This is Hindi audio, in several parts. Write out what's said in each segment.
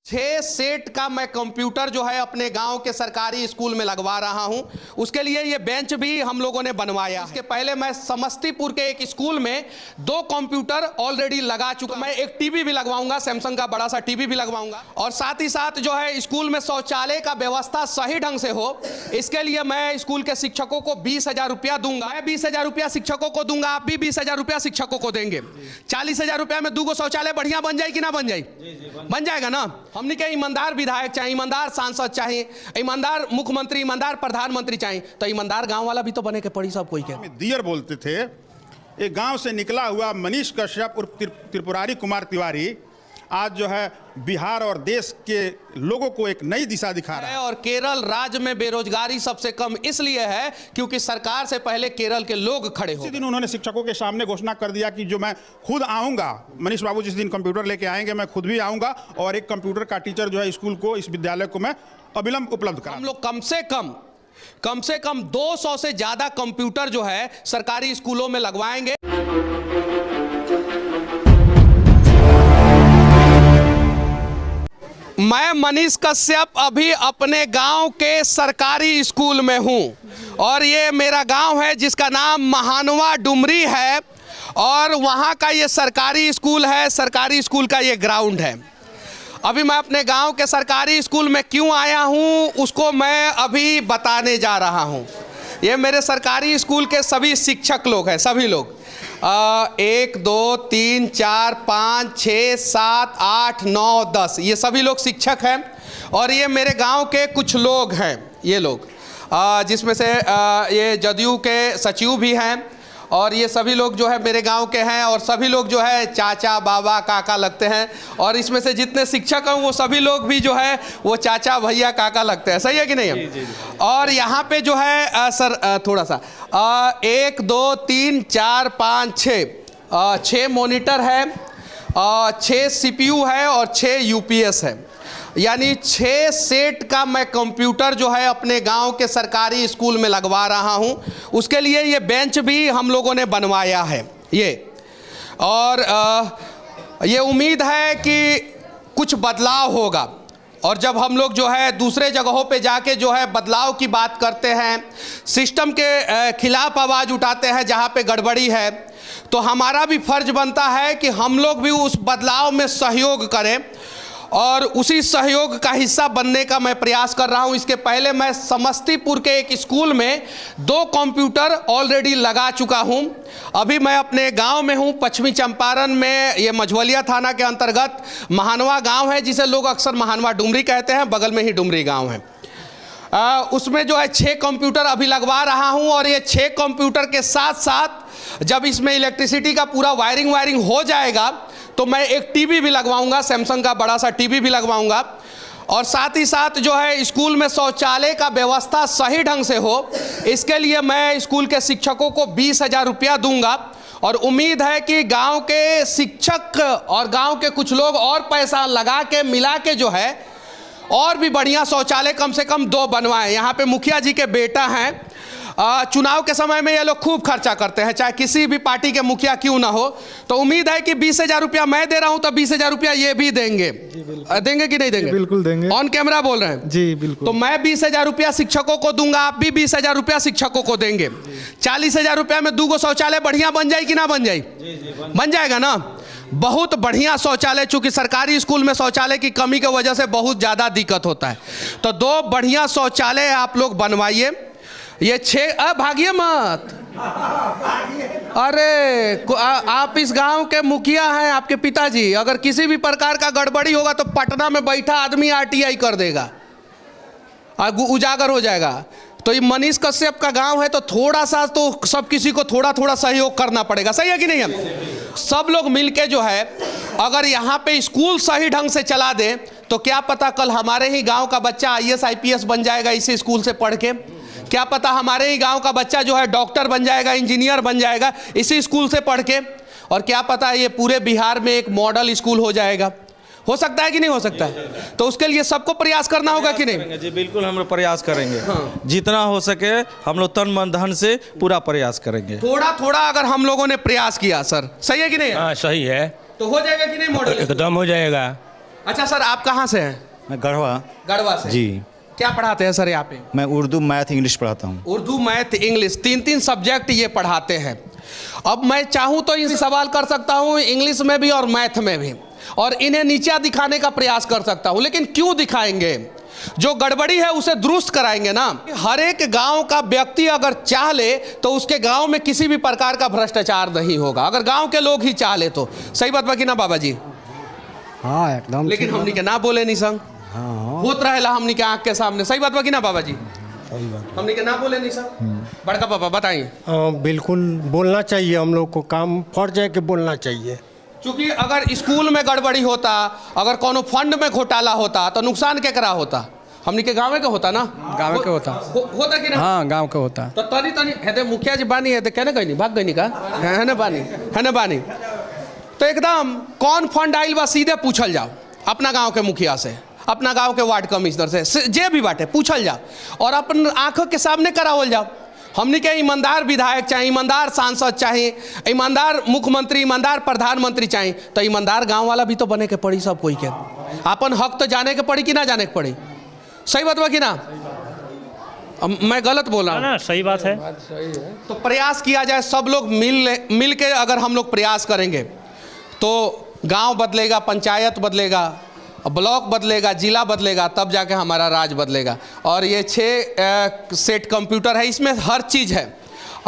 6 सेट का मैं कंप्यूटर जो है अपने गांव के सरकारी स्कूल में लगवा रहा हूं। उसके लिए ये बेंच भी हम लोगों ने बनवाया। इसके पहले मैं समस्तीपुर के एक स्कूल में 2 कंप्यूटर ऑलरेडी लगा चुका। मैं एक टीवी भी लगवाऊंगा, सैमसंग का बड़ा सा टीवी भी लगवाऊंगा। और साथ ही साथ जो है स्कूल में शौचालय का व्यवस्था सही ढंग से हो, इसके लिए मैं स्कूल के शिक्षकों को 20,000 रुपया दूंगा। मैं 20,000 रुपया शिक्षकों को दूंगा, आप भी 20,000 रुपया शिक्षकों को देंगे। 40,000 रुपया में 2 शौचालय बढ़िया बन जाए कि ना बन जाए? बन जाएगा ना। हमने क्या ईमानदार विधायक चाहिए, ईमानदार सांसद चाहिए, ईमानदार मुख्यमंत्री, ईमानदार प्रधानमंत्री चाहिए, तो ईमानदार गांव वाला भी तो बने के पड़ी सब कोई के। दियर बोलते थे। एक गांव से निकला हुआ मनीष कश्यप और त्रिपुरारी कुमार तिवारी आज जो है बिहार और देश के लोगों को एक नई दिशा दिखा रहा है। और केरल राज्य में बेरोजगारी सबसे कम इसलिए है क्योंकि सरकार से पहले केरल के लोग खड़े हो। इसी दिन उन्होंने शिक्षकों के सामने घोषणा कर दिया कि जो मैं खुद आऊंगा, मनीष बाबू जिस दिन कंप्यूटर लेके आएंगे मैं खुद भी आऊंगा और एक कंप्यूटर का टीचर जो है स्कूल को, इस विद्यालय को मैं अविलंब उपलब्ध करा। हम लोग कम से कम 200 से ज्यादा कंप्यूटर जो है सरकारी स्कूलों में लगवाएंगे। मैं मनीष कश्यप अभी अपने गांव के सरकारी स्कूल में हूं और ये मेरा गांव है जिसका नाम महानवा डुमरी है और वहां का ये सरकारी स्कूल है। सरकारी स्कूल का ये ग्राउंड है। अभी मैं अपने गांव के सरकारी स्कूल में क्यों आया हूं उसको मैं अभी बताने जा रहा हूं। ये मेरे सरकारी स्कूल के सभी शिक्षक लोग हैं, सभी लोग 1 2 3 4 5 6 7 8 9 10 ये सभी लोग शिक्षक हैं। और ये मेरे गांव के कुछ लोग हैं, ये लोग जिसमें से ये जदयू के सचिव भी हैं और ये सभी लोग जो है मेरे गांव के हैं और सभी लोग जो है चाचा बाबा काका लगते हैं। और इसमें से जितने शिक्षक हैं वो सभी लोग भी जो है वो चाचा भैया काका लगते हैं। सही है कि नहीं? जी, जी, जी। और यहाँ पे जो है सर थोड़ा सा 1 2 3 4 5 6 मॉनिटर है, 6 CPU है और 6 UPS है। यानी 6 सेट का मैं कंप्यूटर जो है अपने गांव के सरकारी स्कूल में लगवा रहा हूं। उसके लिए ये बेंच भी हम लोगों ने बनवाया है ये। और ये उम्मीद है कि कुछ बदलाव होगा। और जब हम लोग जो है दूसरे जगहों पे जाके जो है बदलाव की बात करते हैं, सिस्टम के खिलाफ आवाज़ उठाते हैं जहाँ पे गड़बड़ी है, तो हमारा भी फर्ज बनता है कि हम लोग भी उस बदलाव में सहयोग करें और उसी सहयोग का हिस्सा बनने का मैं प्रयास कर रहा हूं। इसके पहले मैं समस्तीपुर के एक स्कूल में 2 कंप्यूटर ऑलरेडी लगा चुका हूं। अभी मैं अपने गांव में हूं, पश्चिमी चंपारण में। ये मझवलिया थाना के अंतर्गत महानवा गांव है जिसे लोग अक्सर महानवा डुमरी कहते हैं, बगल में ही डुमरी गांव है। उसमें जो है 6 कंप्यूटर अभी लगवा रहा हूं और ये 6 कंप्यूटर के साथ साथ जब इसमें इलेक्ट्रिसिटी का पूरा वायरिंग हो जाएगा तो मैं एक टीवी भी लगवाऊंगा, सैमसंग का बड़ा सा टीवी भी लगवाऊंगा। और साथ ही साथ जो है स्कूल में शौचालय का व्यवस्था सही ढंग से हो, इसके लिए मैं स्कूल के शिक्षकों को 20,000 रुपया दूंगा। और उम्मीद है कि गांव के शिक्षक और गांव के कुछ लोग और पैसा लगा के मिला के जो है और भी बढ़िया शौचालय कम से कम 2 बनवाएं। यहाँ पे मुखिया जी के बेटा हैं, चुनाव के समय में ये लोग खूब खर्चा करते हैं, चाहे किसी भी पार्टी के मुखिया क्यों ना हो। तो उम्मीद है कि 20,000 रुपया मैं दे रहा हूं तो 20,000 रुपया ये भी देंगे। देंगे कि नहीं देंगे? बिल्कुल देंगे। ऑन कैमरा बोल रहे हैं जी, बिल्कुल। तो मैं 20,000 रुपया शिक्षकों को दूंगा, आप भी 20,000 रुपया शिक्षकों को देंगे। 40,000 रुपया में 2 शौचालय बढ़िया बन जाए कि ना बन जाए? बन जाएगा ना। बहुत बढ़िया शौचालय, चूंकि सरकारी स्कूल में शौचालय की कमी की वजह से बहुत ज़्यादा दिक्कत होता है, तो 2 बढ़िया शौचालय आप लोग बनवाइए। ये 6 भागिए मत। अरे आप इस गांव के मुखिया हैं, आपके पिताजी, अगर किसी भी प्रकार का गड़बड़ी होगा तो पटना में बैठा आदमी RTI कर देगा और उजागर हो जाएगा। तो ये मनीष कश्यप का गांव है तो थोड़ा सा तो सब किसी को थोड़ा सहयोग करना पड़ेगा। सही है कि नहीं? हम सब लोग मिलके जो है अगर यहाँ पे स्कूल सही ढंग से चला दे तो क्या पता कल हमारे ही गांव का बच्चा IAS IPS बन जाएगा इसी स्कूल से पढ़ के। क्या पता हमारे ही गांव का बच्चा जो है डॉक्टर बन जाएगा, इंजीनियर बन जाएगा इसी स्कूल से पढ़ के। और क्या पता ये पूरे बिहार में एक मॉडल स्कूल हो जाएगा। हो सकता है कि नहीं हो सकता है? तो उसके लिए सबको प्रयास करना होगा कि नहीं? जी बिल्कुल, हम लोग प्रयास करेंगे। हाँ। जितना हो सके हम लोग तन मन धन से पूरा प्रयास करेंगे। थोड़ा अगर हम लोगों ने प्रयास किया सर, सही है कि नहीं? हाँ सही है। तो हो जाएगा कि नहीं मॉडल? एकदम हो जाएगा। अच्छा सर, आप कहाँ से हैं? मैं गढ़वा। गढ़वा से जी। क्या पढ़ाते हैं सर यहाँ पे? मैं उर्दू, मैथ, इंग्लिश पढ़ाता हूँ। उर्दू, मैथ, इंग्लिश, 3 सब्जेक्ट ये पढ़ाते हैं। अब मैं चाहूँ तो इनसे सवाल कर सकता हूँ इंग्लिश में भी और मैथ में भी, और इन्हें नीचा दिखाने का प्रयास कर सकता हूँ, लेकिन क्यों दिखाएंगे? जो गड़बड़ी है उसे दुरुस्त कराएंगे ना। हर एक गांव का व्यक्ति अगर चाह ले तो उसके गांव में किसी भी प्रकार का भ्रष्टाचार नहीं होगा, अगर गांव के लोग ही चाह ले तो। सही बात बाकी ना बाबा जी? हाँ एकदम। लेकिन हमनी के ना बोले नहीं संग, होत रहेला हमनी के आंख के सामने। सही बात बाकी ना बाबा जी? सही बात। हमनी के ना बोले नहीं संग। बड़का पापा बताइए। बिल्कुल बोलना चाहिए, हम लोग को काम फर्ज है कि बोलना चाहिए। क्योंकि अगर स्कूल में गड़बड़ी होता, अगर कोनो फंड में घोटाला होता तो नुकसान केकरा होता? हमनी के गाँव के होता ना। गाँव के होता। होता कि ना? हाँ गाँव के होता। तो तनी तनी है मुखिया जी बानी है तो कहने गई नहीं, भाग गई नहीं का है ना बानी, है ना बानी। तो एकदम कौन फंड आइल बा सीधे पूछल जाओ अपना गांव के मुखिया से, अपना गांव के वार्ड कमिश्नर से, जे भी बाटे पूछल जाओ और अपन आंखों के सामने करावल जाओ। हमने के ईमानदार विधायक चाहिए, ईमानदार सांसद चाहिए, ईमानदार मुख्यमंत्री, ईमानदार प्रधानमंत्री चाहिए, तो ईमानदार गांव वाला भी तो बने के पड़ी सब कोई के। अपन हक तो जाने के पड़ी कि ना जाने के पड़ी? सही बात बा कि ना? मैं गलत बोला हूं? ना, सही बात है। तो प्रयास किया जाए, सब लोग मिल के अगर हम लोग प्रयास करेंगे तो गांव बदलेगा, पंचायत बदलेगा, ब्लॉक बदलेगा, जिला बदलेगा, तब जाके हमारा राज बदलेगा। और ये 6 सेट कंप्यूटर है, इसमें हर चीज़ है,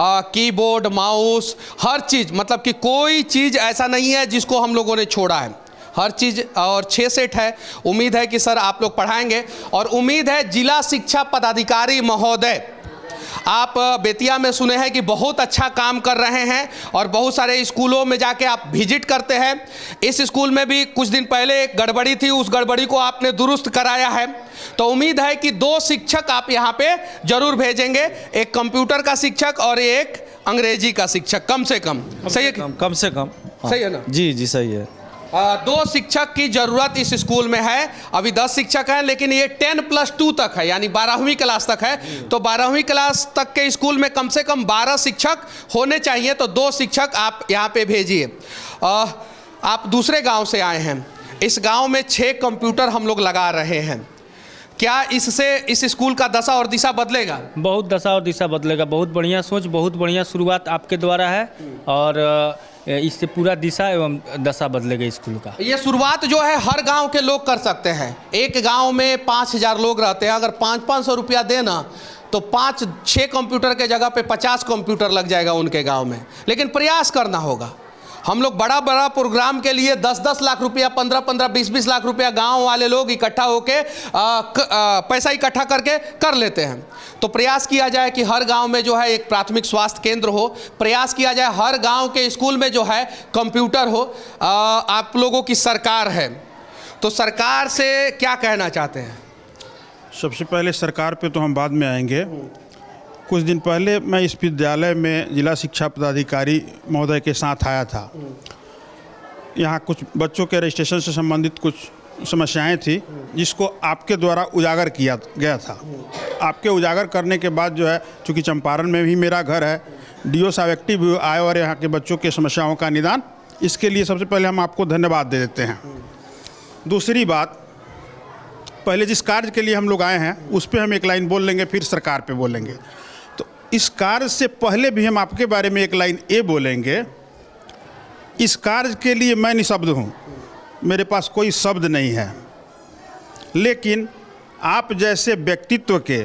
कीबोर्ड, माउस, हर चीज़, मतलब कि कोई चीज़ ऐसा नहीं है जिसको हम लोगों ने छोड़ा है, हर चीज़। और 6 सेट है। उम्मीद है कि सर आप लोग पढ़ाएंगे, और उम्मीद है जिला शिक्षा पदाधिकारी महोदय आप बेतिया में सुने हैं कि बहुत अच्छा काम कर रहे हैं और बहुत सारे स्कूलों में जाके आप विजिट करते हैं। इस स्कूल में भी कुछ दिन पहले एक गड़बड़ी थी, उस गड़बड़ी को आपने दुरुस्त कराया है। तो उम्मीद है कि 2 शिक्षक आप यहाँ पे जरूर भेजेंगे, एक कंप्यूटर का शिक्षक और एक अंग्रेजी का शिक्षक, कम से कम। सही है? कम से कम। सही है ना? जी जी सही है। 2 शिक्षक की जरूरत इस स्कूल में है। अभी 10 शिक्षक हैं, लेकिन ये 10+2 तक है, यानी 12वीं क्लास तक है। तो 12वीं क्लास तक के स्कूल में कम से कम 12 शिक्षक होने चाहिए। तो 2 शिक्षक आप यहाँ पे भेजिए। आप दूसरे गांव से आए हैं, इस गांव में 6 कंप्यूटर हम लोग लगा रहे हैं। क्या इससे इस स्कूल का दशा और दिशा बदलेगा? बहुत दशा और दिशा बदलेगा। बहुत बढ़िया सोच, बहुत बढ़िया शुरुआत आपके द्वारा है, और इससे पूरा दिशा एवं दशा बदलेगा स्कूल का। ये शुरुआत जो है हर गांव के लोग कर सकते हैं। एक गांव में 5000 लोग रहते हैं, अगर 500-500 रुपया देना तो 5-6 कंप्यूटर के जगह पे 50 कंप्यूटर लग जाएगा उनके गांव में। लेकिन प्रयास करना होगा। हम लोग बड़ा बड़ा प्रोग्राम के लिए 10-10 लाख रुपया, 15-15, 20-20 लाख रुपया गांव वाले लोग इकट्ठा होके पैसा इकट्ठा करके कर लेते हैं। तो प्रयास किया जाए कि हर गांव में जो है एक प्राथमिक स्वास्थ्य केंद्र हो, प्रयास किया जाए हर गांव के स्कूल में जो है कंप्यूटर हो। आप लोगों की सरकार है, तो सरकार से क्या कहना चाहते हैं? सबसे पहले सरकार पे तो हम बाद में आएंगे। कुछ दिन पहले मैं इस विद्यालय में जिला शिक्षा पदाधिकारी महोदय के साथ आया था। यहाँ कुछ बच्चों के रजिस्ट्रेशन से संबंधित कुछ समस्याएं थी, जिसको आपके द्वारा उजागर किया गया था। आपके उजागर करने के बाद जो है, चूँकि चंपारण में भी मेरा घर है, DO साहब एक्टिव भी आए और यहाँ के बच्चों के समस्याओं का निदान, इसके लिए सबसे पहले हम आपको धन्यवाद दे देते हैं। दूसरी बात, पहले जिस कार्य के लिए हम लोग आए हैं उस पर हम एक लाइन बोल लेंगे, फिर सरकार पे बोलेंगे। तो इस कार्य से पहले भी हम आपके बारे में एक लाइन ये बोलेंगे, इस कार्य के लिए मैं निशब्द हूँ, मेरे पास कोई शब्द नहीं है, लेकिन आप जैसे व्यक्तित्व के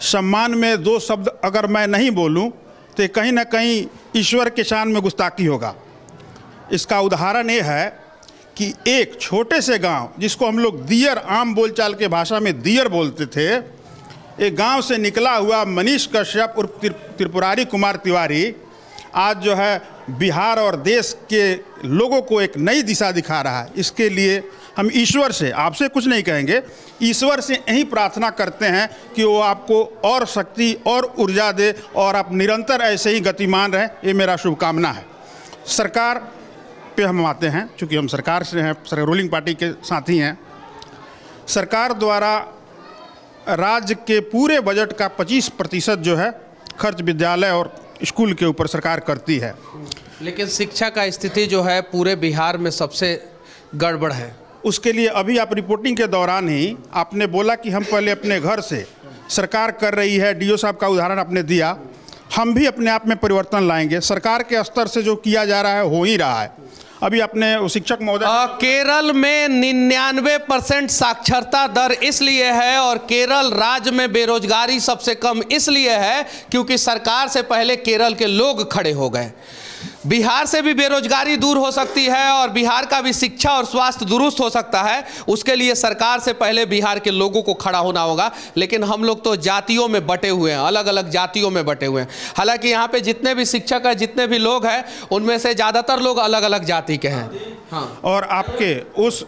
सम्मान में 2 शब्द अगर मैं नहीं बोलूं तो कहीं ना कहीं ईश्वर के शान में गुस्ताखी होगा। इसका उदाहरण ये है कि एक छोटे से गांव जिसको हम लोग दियर, आम बोलचाल के भाषा में दियर बोलते थे, एक गांव से निकला हुआ मनीष कश्यप उर्फ त्रिपुरारी कुमार तिवारी आज जो है बिहार और देश के लोगों को एक नई दिशा दिखा रहा है। इसके लिए हम ईश्वर से, आपसे कुछ नहीं कहेंगे, ईश्वर से यही प्रार्थना करते हैं कि वो आपको और शक्ति और ऊर्जा दे और आप निरंतर ऐसे ही गतिमान रहें, ये मेरा शुभकामना है। सरकार पे हम आते हैं, चूँकि हम सरकार से हैं, रूलिंग पार्टी के साथी हैं। सरकार द्वारा राज्य के पूरे बजट का 25% जो है खर्च विद्यालय और स्कूल के ऊपर सरकार करती है। लेकिन शिक्षा का स्थिति जो है पूरे बिहार में सबसे गड़बड़ है। उसके लिए अभी आप रिपोर्टिंग के दौरान ही आपने बोला कि हम पहले अपने घर से, सरकार कर रही है, डीओ साहब का उदाहरण आपने दिया, हम भी अपने आप में परिवर्तन लाएंगे। सरकार के स्तर से जो किया जा रहा है हो ही रहा है। अभी अपने शिक्षक महोदय, केरल में 99% साक्षरता दर इसलिए है और केरल राज्य में बेरोजगारी सबसे कम इसलिए है क्योंकि सरकार से पहले केरल के लोग खड़े हो गए। बिहार से भी बेरोजगारी दूर हो सकती है और बिहार का भी शिक्षा और स्वास्थ्य दुरुस्त हो सकता है, उसके लिए सरकार से पहले बिहार के लोगों को खड़ा होना होगा। लेकिन हम लोग तो जातियों में बटे हुए हैं, अलग अलग जातियों में बटे हुए हैं। हालांकि यहाँ पे जितने भी शिक्षक हैं, जितने भी लोग हैं, उनमें से ज़्यादातर लोग अलग अलग जाति के हैं। हाँ, और आपके उस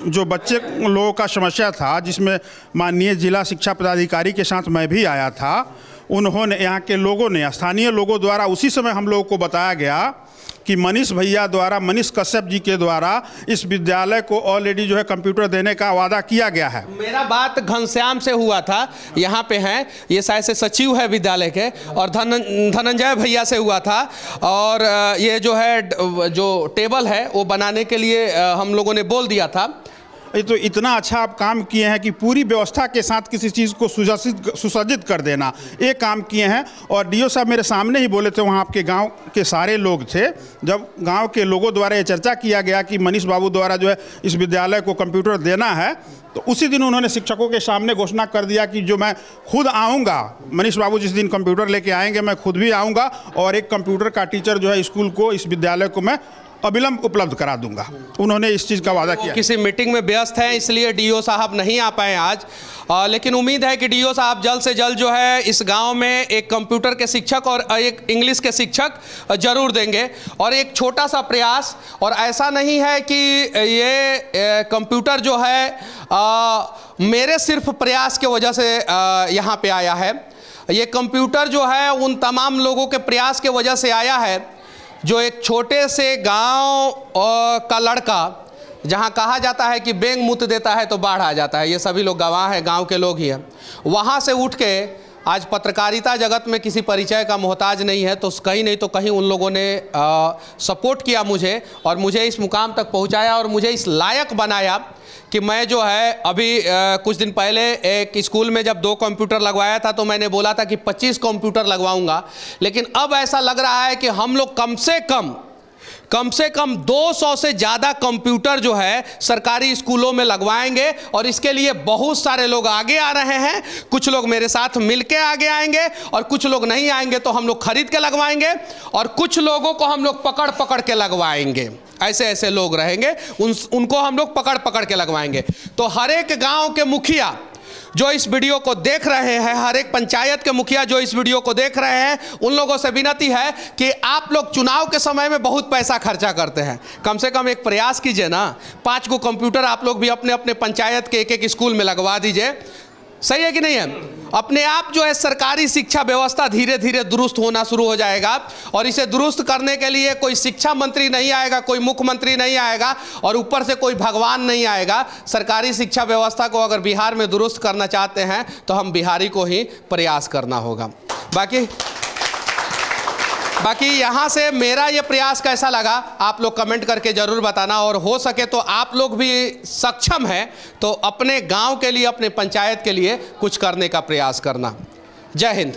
जो बच्चे लोगों का समस्या था, जिसमें माननीय जिला शिक्षा पदाधिकारी के साथ मैं भी आया था, उन्होंने, यहाँ के लोगों ने, स्थानीय लोगों द्वारा उसी समय हम लोगों को बताया गया कि मनीष भैया द्वारा, मनीष कश्यप जी के द्वारा इस विद्यालय को ऑलरेडी जो है कंप्यूटर देने का वादा किया गया है। मेरा बात घनश्याम से हुआ था, यहाँ पे हैं, ये शायद से सचिव है विद्यालय के, और धनंजय भैया से हुआ था। और ये जो है, जो टेबल है वो बनाने के लिए हम लोगों ने बोल दिया था। ये तो इतना अच्छा आप काम किए हैं कि पूरी व्यवस्था के साथ किसी चीज़ को सुसज्जित कर देना, ये काम किए हैं। और डीओ साहब मेरे सामने ही बोले थे, वहाँ आपके गांव के सारे लोग थे, जब गांव के लोगों द्वारा ये चर्चा किया गया कि मनीष बाबू द्वारा जो है इस विद्यालय को कंप्यूटर देना है, तो उसी दिन उन्होंने शिक्षकों के सामने घोषणा कर दिया कि जो मैं खुद आऊँगा, मनीष बाबू जिस दिन कंप्यूटर लेके आएंगे मैं खुद भी आऊँगा और एक कंप्यूटर का टीचर जो है स्कूल को, इस विद्यालय को मैं अविलंब उपलब्ध करा दूंगा। उन्होंने इस चीज़ का वादा किया। किसी मीटिंग में व्यस्त हैं इसलिए डीओ साहब नहीं आ पाए आज, लेकिन उम्मीद है कि डीओ साहब जल्द से जल्द जो है इस गांव में एक कंप्यूटर के शिक्षक और एक इंग्लिश के शिक्षक जरूर देंगे। और एक छोटा सा प्रयास, और ऐसा नहीं है कि ये कंप्यूटर जो है मेरे सिर्फ प्रयास के वजह से यहाँ पे आया है। ये कंप्यूटर जो है उन तमाम लोगों के प्रयास के वजह से आया है जो एक छोटे से गांव का लड़का, जहां कहा जाता है कि बेंग मुत देता है तो बाढ़ आ जाता है, ये सभी लोग गवाह हैं, गांव के लोग ही हैं, वहां से उठ के आज पत्रकारिता जगत में किसी परिचय का मोहताज नहीं है, तो कहीं नहीं तो कहीं उन लोगों ने सपोर्ट किया मुझे और मुझे इस मुकाम तक पहुंचाया और मुझे इस लायक बनाया कि मैं जो है अभी कुछ दिन पहले एक स्कूल में जब 2 कंप्यूटर लगवाया था तो मैंने बोला था कि 25 कंप्यूटर लगवाऊंगा, लेकिन अब ऐसा लग रहा है कि हम लोग कम से कम 200 से ज़्यादा कंप्यूटर जो है सरकारी स्कूलों में लगवाएंगे। और इसके लिए बहुत सारे लोग आगे आ रहे हैं, कुछ लोग मेरे साथ मिलके आगे आएंगे और कुछ लोग नहीं आएंगे तो हम लोग खरीद के लगवाएंगे और कुछ लोगों को हम लोग पकड़ पकड़ के लगवाएंगे। ऐसे लोग रहेंगे, उनको हम लोग पकड़ पकड़ के लगवाएंगे। तो हर एक गांव के मुखिया जो इस वीडियो को देख रहे हैं, हर एक पंचायत के मुखिया जो इस वीडियो को देख रहे हैं, उन लोगों से विनती है कि आप लोग चुनाव के समय में बहुत पैसा खर्चा करते हैं, कम से कम एक प्रयास कीजिए ना, 5 को कंप्यूटर आप लोग भी अपने अपने पंचायत के एक स्कूल में लगवा दीजिए। सही है कि नहीं है? अपने आप जो है सरकारी शिक्षा व्यवस्था धीरे धीरे दुरुस्त होना शुरू हो जाएगा और इसे दुरुस्त करने के लिए कोई शिक्षा मंत्री नहीं आएगा, कोई मुख्यमंत्री नहीं आएगा और ऊपर से कोई भगवान नहीं आएगा। सरकारी शिक्षा व्यवस्था को अगर बिहार में दुरुस्त करना चाहते हैं तो हम बिहारी को ही प्रयास करना होगा। बाकी यहाँ से मेरा ये प्रयास कैसा लगा आप लोग कमेंट करके ज़रूर बताना, और हो सके तो आप लोग भी सक्षम हैं तो अपने गांव के लिए, अपने पंचायत के लिए कुछ करने का प्रयास करना। जय हिंद।